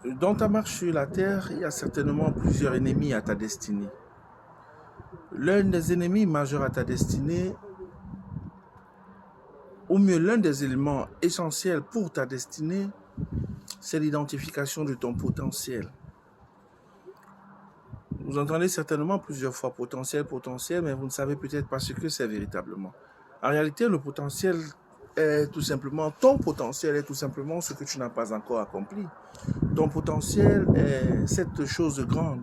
Dans ta marche sur la terre, il y a certainement plusieurs ennemis à ta destinée. L'un des ennemis majeurs à ta destinée, ou mieux l'un des éléments essentiels pour ta destinée, c'est l'identification de ton potentiel. Vous entendez certainement plusieurs fois potentiel, mais vous ne savez peut-être pas ce que c'est véritablement. En réalité, le potentiel est tout simplement, ton potentiel est tout simplement ce que tu n'as pas encore accompli. Ton potentiel est cette chose grande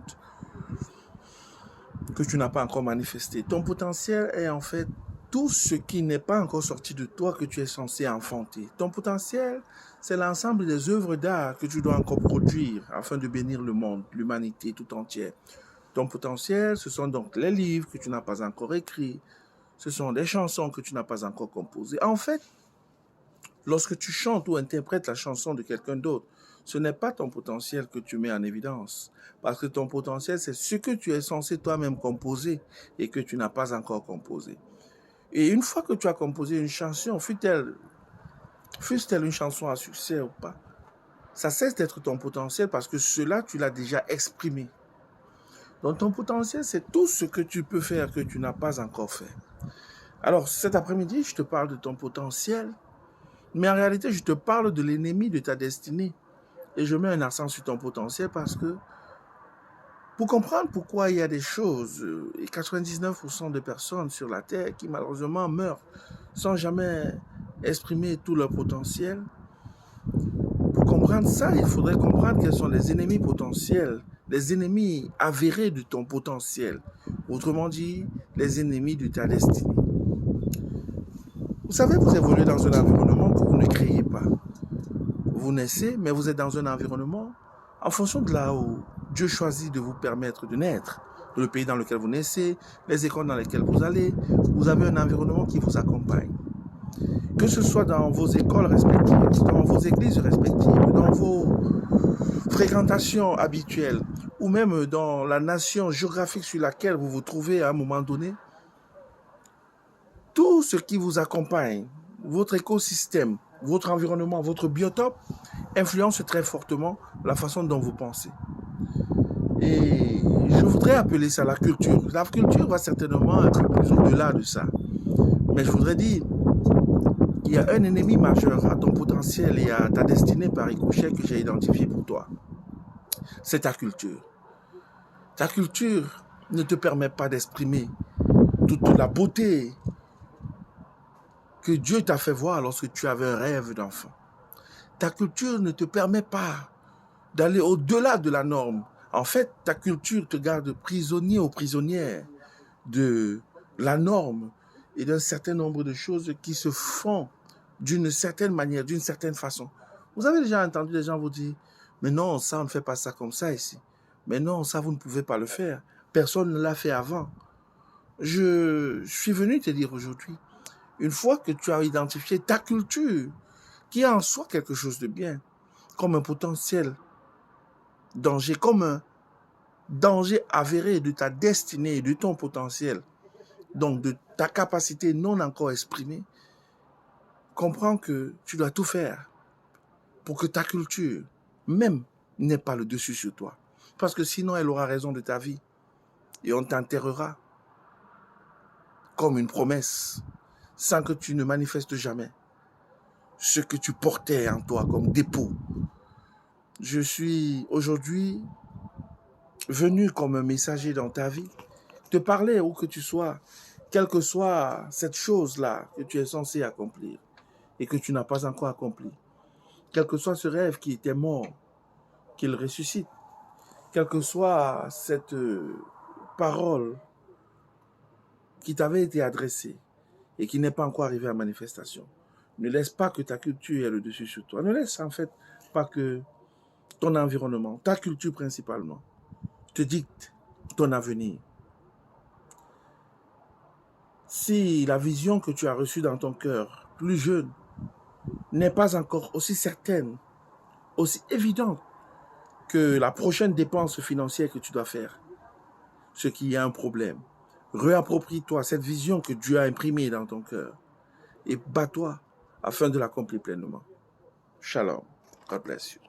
que tu n'as pas encore manifesté. Ton potentiel est en fait tout ce qui n'est pas encore sorti de toi que tu es censé enfanter. Ton potentiel, c'est l'ensemble des œuvres d'art que tu dois encore produire afin de bénir le monde, l'humanité tout entière. Ton potentiel, ce sont donc les livres que tu n'as pas encore écrits, ce sont des chansons que tu n'as pas encore composées. En fait, lorsque tu chantes ou interprètes la chanson de quelqu'un d'autre, ce n'est pas ton potentiel que tu mets en évidence. Parce que ton potentiel, c'est ce que tu es censé toi-même composer et que tu n'as pas encore composé. Et une fois que tu as composé une chanson, fût-elle une chanson à succès ou pas, ça cesse d'être ton potentiel parce que cela, tu l'as déjà exprimé. Donc ton potentiel, c'est tout ce que tu peux faire que tu n'as pas encore fait. Alors cet après-midi, je te parle de ton potentiel, mais en réalité, je te parle de l'ennemi de ta destinée. Et je mets un accent sur ton potentiel parce que pour comprendre pourquoi il y a des choses, et 99% de personnes sur la Terre qui malheureusement meurent sans jamais exprimer tout leur potentiel, pour comprendre ça, il faudrait comprendre quels sont les ennemis potentiels, les ennemis avérés de ton potentiel. Autrement dit, les ennemis de ta destinée. Vous savez, vous évoluez dans un environnement que vous ne créez pas. Vous naissez, mais vous êtes dans un environnement en fonction de là où Dieu choisit de vous permettre de naître, le pays dans lequel vous naissez, les écoles dans lesquelles vous allez, vous avez un environnement qui vous accompagne. Que ce soit dans vos écoles respectives, dans vos églises respectives, dans vos fréquentations habituelles, ou même dans la nation géographique sur laquelle vous vous trouvez à un moment donné, tout ce qui vous accompagne, votre écosystème, votre environnement, votre biotope, influence très fortement la façon dont vous pensez. Et je voudrais appeler ça la culture. La culture va certainement être plus au-delà de ça. Mais je voudrais dire qu'il y a un ennemi majeur à ton potentiel et à ta destinée par ricochet que j'ai identifié pour toi. C'est ta culture. Ta culture ne te permet pas d'exprimer toute la beauté que Dieu t'a fait voir lorsque tu avais un rêve d'enfant. Ta culture ne te permet pas d'aller au-delà de la norme. En fait, ta culture te garde prisonnier ou prisonnière de la norme et d'un certain nombre de choses qui se font d'une certaine manière, d'une certaine façon. Vous avez déjà entendu des gens vous dire, mais non, ça, on ne fait pas ça comme ça ici. Mais non, ça, vous ne pouvez pas le faire. Personne ne l'a fait avant. Je suis venu te dire aujourd'hui, une fois que tu as identifié ta culture, qui est en soi quelque chose de bien, comme un potentiel danger, comme un danger avéré de ta destinée et de ton potentiel, donc de ta capacité non encore exprimée, comprends que tu dois tout faire pour que ta culture même n'ait pas le dessus sur toi. Parce que sinon, elle aura raison de ta vie et on t'enterrera comme une promesse sans que tu ne manifestes jamais ce que tu portais en toi comme dépôt. Je suis aujourd'hui venu comme un messager dans ta vie, te parler où que tu sois, quelle que soit cette chose-là que tu es censé accomplir et que tu n'as pas encore accompli. Quel que soit ce rêve qui était mort, qu'il ressuscite. Quelle que soit cette parole qui t'avait été adressée et qui n'est pas encore arrivée à manifestation. Ne laisse pas que ta culture ait le dessus sur toi. Ne laisse en fait pas que ton environnement, ta culture principalement, te dicte ton avenir. Si la vision que tu as reçue dans ton cœur, plus jeune, n'est pas encore aussi certaine, aussi évidente que la prochaine dépense financière que tu dois faire, ce qui est un problème. Réapproprie-toi cette vision que Dieu a imprimée dans ton cœur et bats-toi afin de l'accomplir pleinement. Shalom. God bless you.